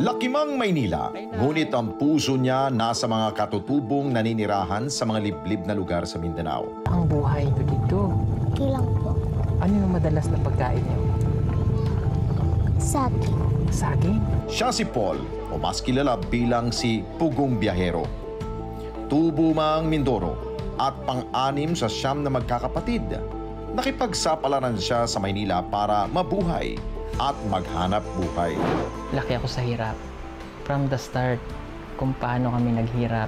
Lakimang, Maynila, ngunit ang puso niya nasa mga katutubong naninirahan sa mga liblib na lugar sa Mindanao. Ang buhay niyo dito? Okay lang po. Ano yung madalas na pagkain niyo? Saging. Saging? Siya si Paul, o mas kilala bilang si Pugong Biyahero. Tubo mang Mindoro at pang-anim sa 9 na magkakapatid. Nakipagsapalaran siya sa Maynila para mabuhay at maghanap buhay. Laki ako sa hirap. From the start, kung paano kami naghirap,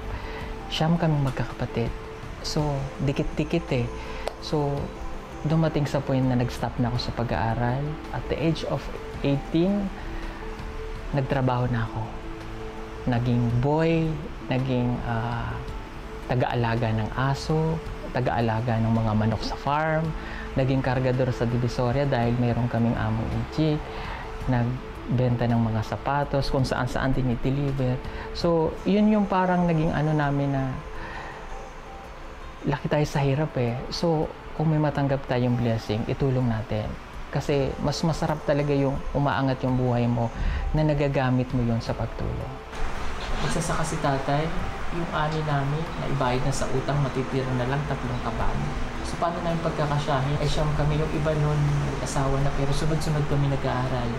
9 kami magkakapatid. So, dikit-dikit eh. So, dumating sa point na nag-stop na ako sa pag-aaral. At the age of 18, nagtrabaho na ako. Naging boy, naging taga-alaga ng aso, taga-alaga ng mga manok sa farm, naging kargador sa Divisoria dahil mayroon kaming among Ichi, nagbenta ng mga sapatos, kung saan-saan dinideliver. So, yun yung parang naging ano namin na laki tayo sa hirap eh. So, kung may matanggap tayong blessing, itulong natin. Kasi mas masarap talaga yung umaangat yung buhay mo na nagagamit mo yun sa pagtulong. Magsasaka si tatay, yung ani namin na ibayad na sa utang, matitira na lang 3 kaban. So paano namin pagkakasyahin? Ay 9 kami, yung iba nun asawa na pero sunod-sunod kami nag-aaral.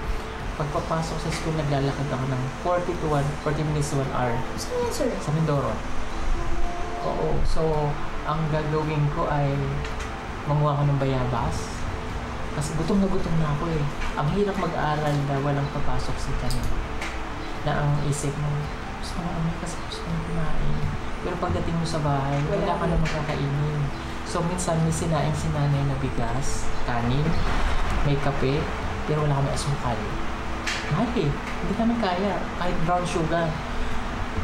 Pagpapasok sa school, naglalakad ako ng 40 minutes to 1 hour. Saan yan, sir? Sa Mindoro. Oo, so ang gagawin ko ay manguha ko ng bayabas. Kasi gutom na ako eh. Ang hirap mag-aaral na walang papasok sa tanong. Na ang isip mo, gusto ko na umay kasi gusto ko na kumain. Pero pagdating mo sa bahay, wala ka na magkakainin. So minsan may sinaing sinanay na bigas, kanin, may kape, pero wala kami asukal. Mahal eh, hindi namin kaya. Kahit brown sugar.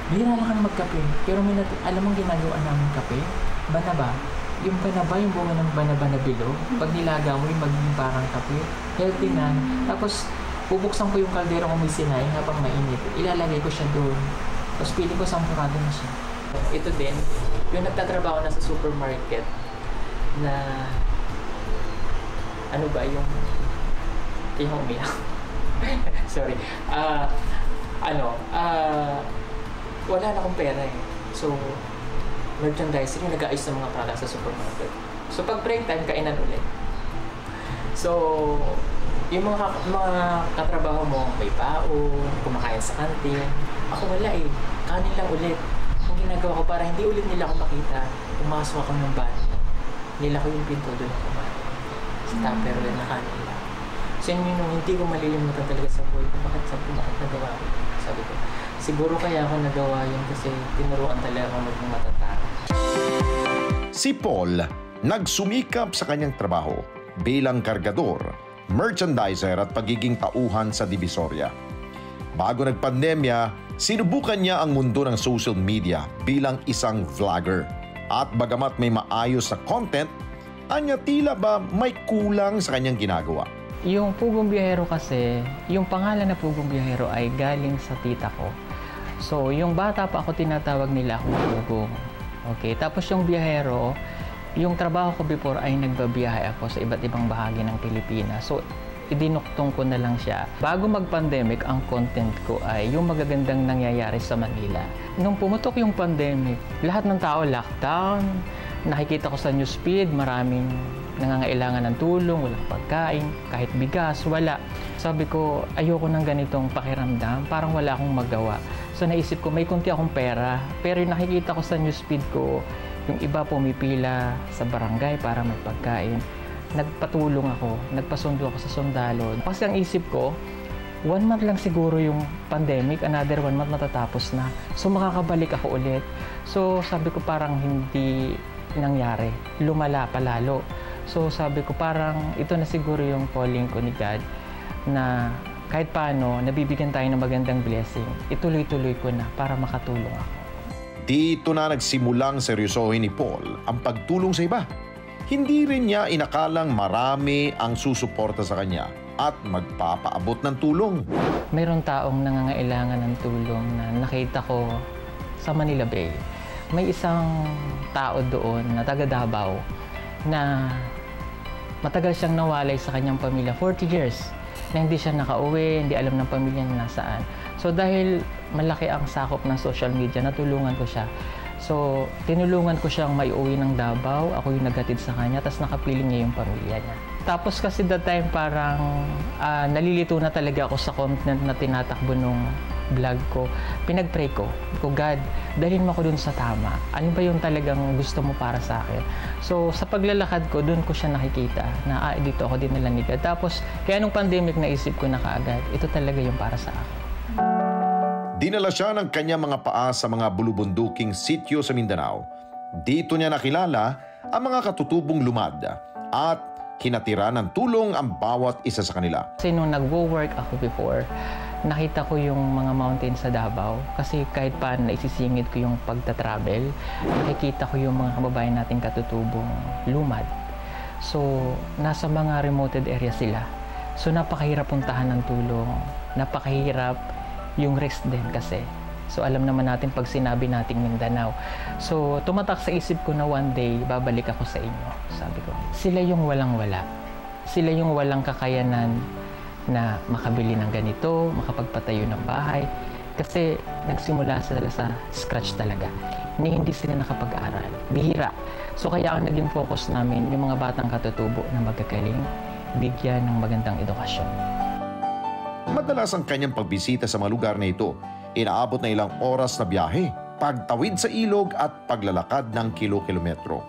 Bihira lang kami magkape. Pero alam mong ginagawa namin kape? Banaba. Yung banaba, yung bunga ng banaba na bilog, pag nilaga mo yung magiging parang kape. Healthy na. Tapos bubuksan ko yung kaldero kung may sinay habang mainit. Ilalagay ko siya doon. Tapos pili ko sampurado na siya. Ito din, yung nagtatrabaho na sa supermarket na ano ba yung umiyak. Sorry. Wala na akong pera eh. So, merchandiser yung nag-aayos ng mga products sa supermarket. So, pag break time, kainan ulit. So, yung mga katrabaho mo, may baon, kumakain sa kantin. Ako wala eh. Kanin lang ulit. Ang ginagawa ko para hindi ulit nila ako makita, pumasok ako ng bahay. Nila ko yung pinto doon ako kumain. Sa Tupperware na kanin lang. So yun yung hindi ko malilimutan talaga sa buhay ko. Bakit nagawa ko? Sabi ko, siguro kaya ako nagawa yun kasi tinuruan talaga ako maging matatag. Si Paul, nagsumikap sa kanyang trabaho bilang kargador, merchandiser at pagiging tauhan sa Divisoria. Bago nagpandemya, sinubukan niya ang mundo ng social media bilang isang vlogger. At bagamat may maayos na content, anya tila ba may kulang sa kanyang ginagawa. Yung Pugong Biyahero kasi, yung pangalan na Pugong Biyahero ay galing sa tita ko. So, yung bata pa ako, tinatawag nila akong Pugong. Okay, tapos yung biyahero, yung trabaho ko before ay nagbabiyahe ako sa iba't ibang bahagi ng Pilipinas. So, idinuktong ko na lang siya. Bago mag-pandemic, ang content ko ay yung magagandang nangyayari sa Manila. Nung pumutok yung pandemic, lahat ng tao lockdown, nakikita ko sa newsfeed, maraming nangangailangan ng tulong, walang pagkain, kahit bigas, wala. Sabi ko, ayoko ng ganitong pakiramdam, parang wala akong magawa. So naisip ko, may kunti akong pera, pero yung nakikita ko sa newsfeed ko, yung iba pumipila sa barangay para may pagkain. Nagpatulong ako, nagpasundo ako sa sundalo. Kasi ang isip ko, 1 month lang siguro yung pandemic, another 1 month matatapos na. So makakabalik ako ulit. So sabi ko parang hindi nangyari, lumala pa lalo. So sabi ko parang ito na siguro yung calling ko ni God na kahit paano nabibigyan tayo ng magandang blessing, ituloy-tuloy ko na para makatulong ako. Dito na nagsimulang seryosohin ni Paul ang pagtulong sa iba. Hindi rin niya inakalang marami ang susuporta sa kanya at magpapaabot ng tulong. Mayroon taong nangangailangan ng tulong na nakita ko sa Manila Bay. May isang tao doon na taga Davao na matagal siyang nawalay sa kanyang pamilya, 40 years, na hindi siya nakauwi, hindi alam ng pamilya na nasaan. So dahil malaki ang sakop ng social media, natulungan ko siya. So tinulungan ko siyang maiuwi ng Davao, ako yung naghatid sa kanya, tapos nakapiling niya yung pamilya niya. Tapos kasi that time parang nalilito na talaga ako sa content na tinatakbo nung vlog ko. Pinag-pray ko, God, dalhin mo ako dun sa tama. Ano ba yung talagang gusto mo para sa akin? So sa paglalakad ko, dun ko siya nakikita na dito ako dinala ni God. Tapos kaya nung pandemic naisip ko na kaagad, ito talaga yung para sa akin. Dinala siya ng kanyang mga paa sa mga bulubunduking sityo sa Mindanao. Dito niya nakilala ang mga katutubong lumad at hinatira ng tulong ang bawat isa sa kanila. Kasi nung nag-work ako before, nakita ko yung mga mountains sa Davao. Kasi kahit pa naisisingit ko yung pagta-travel, nakikita ko yung mga kababayan nating katutubong lumad. So, nasa mga remote area sila. So, napakahirap puntahan ng tulong. Napakahirap yung risk din kasi. So alam naman natin pag sinabi nating Mindanao. So tumatak sa isip ko na one day babalik ako sa inyo. Sabi ko, sila yung walang-wala. Sila yung walang kakayanan na makabili ng ganito, makapagpatayo ng bahay. Kasi nagsimula sila sa scratch talaga. Hindi sila nakapag-aral. Bihira. So kaya ang naging focus namin yung mga batang katutubo na magkagaling, bigyan ng magandang edukasyon. Madalas ang kanyang pagbisita sa mga lugar na ito, inaabot na ilang oras na biyahe, pagtawid sa ilog at paglalakad ng kilo-kilometro.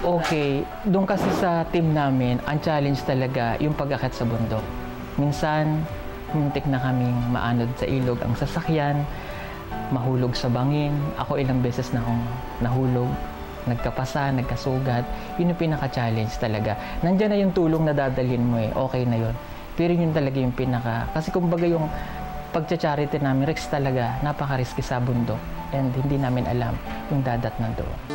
Okay, doon kasi sa team namin, ang challenge talaga yung pag-akit sa bundok. Minsan, muntik na kaming maanod sa ilog ang sasakyan, mahulog sa bangin. Ako ilang beses na akong nahulog, nagkapasa, nagkasugat. Yun yung pinaka-challenge talaga. Nandiyan na yung tulong na dadalhin mo okay na yun. Pero yun talaga yung kasi kumbaga yung pagcha-charity namin, risk talaga, napaka-risky sa bundok. And hindi namin alam yung dadat nandoon.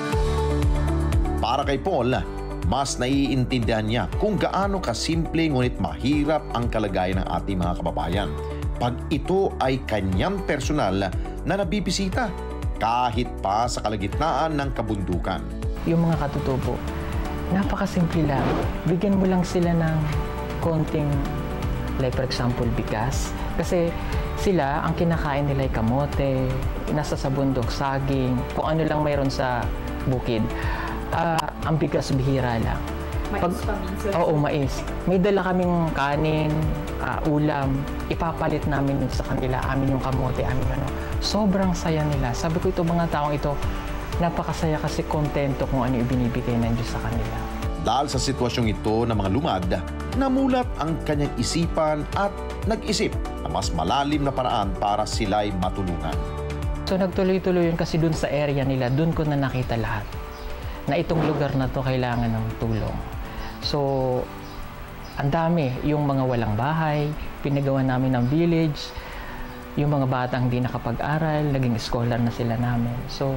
Para kay Paul, mas naiintindihan niya kung gaano kasimple ngunit mahirap ang kalagayan ng ating mga kababayan pag ito ay kanyang personal na nabibisita kahit pa sa kalagitnaan ng kabundukan. Yung mga katutubo, napakasimple lang. Bigyan mo lang sila ng konting, like for example, bigas. Kasi sila, ang kinakain nila ay kamote, nasa sa bundok, saging, kung ano lang mayroon sa bukid. Ang bigas bihira lang. Mais pa minsan. Oo, mais. May dala kaming kanin, ulam, ipapalit namin sa kanila, amin yung kamote, amin ano. Sobrang saya nila. Sabi ko, ito mga taong ito, napakasaya kasi kontento kung ano ibinibigay ng Diyos sa kanila. Dahil sa sitwasyong ito ng mga lumad, namulat ang kanyang isipan at nag-isip na mas malalim na paraan para sila'y matulungan. So nagtuloy-tuloy yun kasi dun sa area nila, dun ko na nakita lahat na itong lugar na to kailangan ng tulong. So ang dami, yung mga walang bahay, pinagawa namin ng village, yung mga batang hindi nakapag-aral, naging scholar na sila namin. So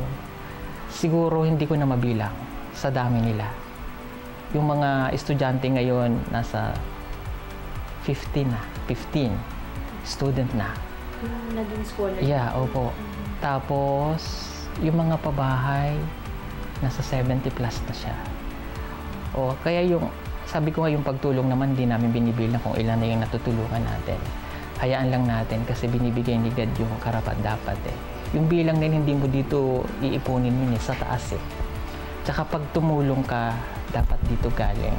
siguro hindi ko na mabilang sa dami nila. Yung mga estudyante ngayon, nasa 15 student na. Yung naging scholar? Yeah, opo. Tapos, yung mga pabahay, nasa 70 plus na siya. Kaya yung, sabi ko nga yung pagtulong naman, di namin binibilang kung ilan na yung natutulungan natin. Hayaan lang natin kasi binibigay ni God yung karapat-dapat Yung bilang na hindi mo dito iipunin yun sa taas Tsaka pag tumulong ka, dapat dito galing.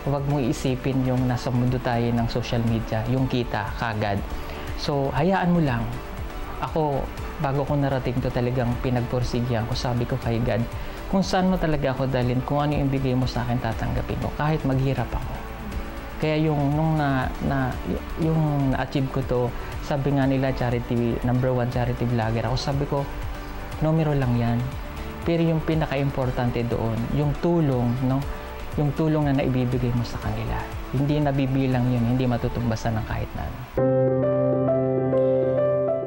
Huwag mo iisipin yung nasa mundo tayo ng social media, yung kita kagad. So, hayaan mo lang. Ako, bago ko narating to talagang pinagporsigyan ko, sabi ko kay God, kung saan mo talaga ako dalhin, kung ano yung bigay mo sa akin, tatanggapin ko, kahit maghirap ako. Kaya yung nung yung na-achieve ko to, sabi nga nila charity, #1 charity vlogger ako, sabi ko, numero lang yan. Pero yung pinaka-importante doon, yung tulong, no? Yung tulong na naibibigay mo sa kanila. Hindi nabibilang yun, hindi matutumbasan ng kahit na.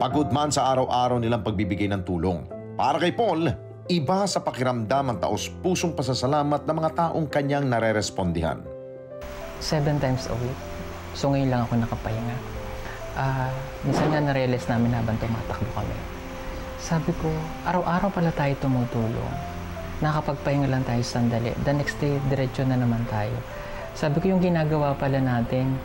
Pagod man sa araw-araw nilang pagbibigay ng tulong. Para kay Paul, iba sa pakiramdam ang taos-pusong pasasalamat ng mga taong kanyang narerespondihan. 7 times a week. So ngayon lang ako nakapahinga. Minsan nga narealize namin habang tumatakbo kami. Sabi ko, araw-araw pala tayo tumutulong. Nakapagpahinga lang tayo sandali. The next day, diretso na naman tayo. Sabi ko, yung ginagawa pala natin,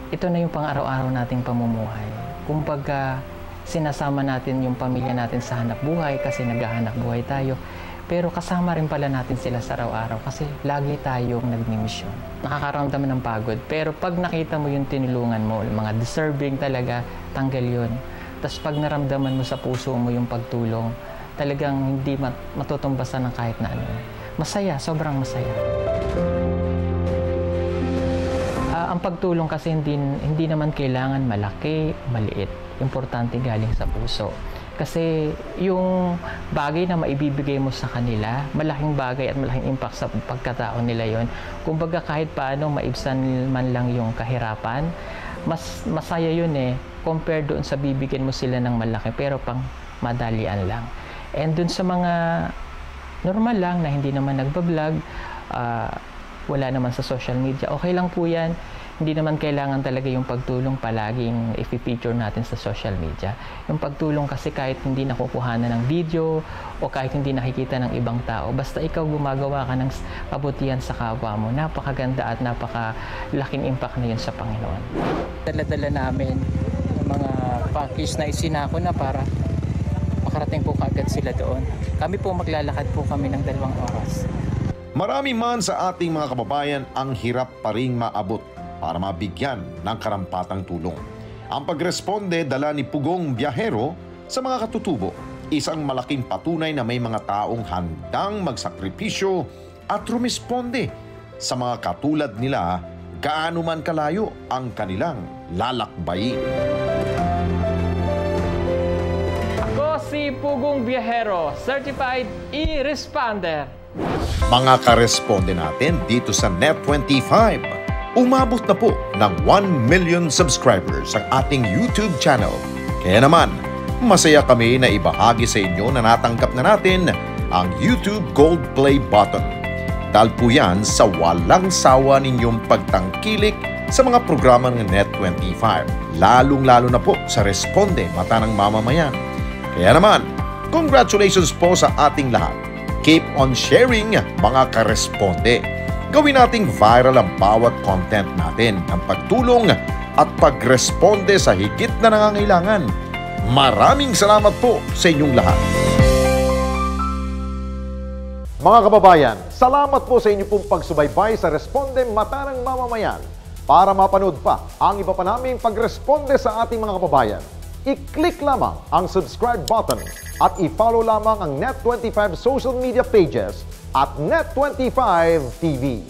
ito na yung pang-araw-araw nating pamumuhay. Kumbaga, sinasama natin yung pamilya natin sa hanap buhay kasi naghahanap buhay tayo. Pero kasama rin pala natin sila sa araw-araw kasi lagi tayong nagmimisyon. Nakakaramdaman ng pagod. Pero pag nakita mo yung tinulungan mo, mga deserving talaga, tanggal yun. Tapos pag naramdaman mo sa puso mo yung pagtulong, talagang hindi matutumbasan ng kahit na ano. Masaya, sobrang masaya. Ang pagtulong kasi hindi naman kailangan malaki, maliit. Importante galing sa puso. Kasi yung bagay na maibibigay mo sa kanila, malaking bagay at malaking impact sa pagkatao nila yon. Kumbaga kahit paano maibsan man lang yung kahirapan, mas masaya yun compare doon sa bibigyan mo sila ng malaki pero pang madalian lang. And doon sa mga normal lang na hindi naman nagbablog, wala naman sa social media, okay lang po yan. Hindi naman kailangan talaga yung pagtulong palaging i-feature natin sa social media. Yung pagtulong kasi kahit hindi nakukuhanan ng video o kahit hindi nakikita ng ibang tao, basta ikaw gumagawa ka ng kabutihan sa kapwa mo, napakaganda at napakalaking impact na yun sa Panginoon. Dala-dala namin yung mga package na isinako na para makarating po kaagad sila doon. Kami po maglalakad po kami ng 2 oras. Marami man sa ating mga kababayan ang hirap pa ring maabot para mabigyan ng karampatang tulong. Ang pagresponde dala ni Pugong Biyahero sa mga katutubo, isang malaking patunay na may mga taong handang magsakripisyo at rumisponde sa mga katulad nila gaano man kalayo ang kanilang lalakbayin. Ako si Pugong Biyahero, Certified E-Responder. Mga karesponde natin dito sa Net25, umabot na po ng 1 million subscribers ang ating YouTube channel. Kaya naman, masaya kami na ibahagi sa inyo na natanggap na natin ang YouTube Gold Play button. Dahil po yan sa walang sawa ninyong pagtangkilik sa mga programa ng Net25, lalong-lalo na po sa Responde Mata ng Mamamayan. Kaya naman, congratulations po sa ating lahat. Keep on sharing mga karesponde. Gawin nating viral ang bawat content natin ng pagtulong at pagresponde sa higit na nangangailangan. Maraming salamat po sa inyong lahat. Mga kababayan, salamat po sa inyong pong pagsubaybay sa Responde Mata ng Mamamayan. Para mapanood pa ang iba pa naming pagresponde sa ating mga kababayan, i-click lamang ang subscribe button at i-follow lamang ang Net25 social media pages at Net25 TV.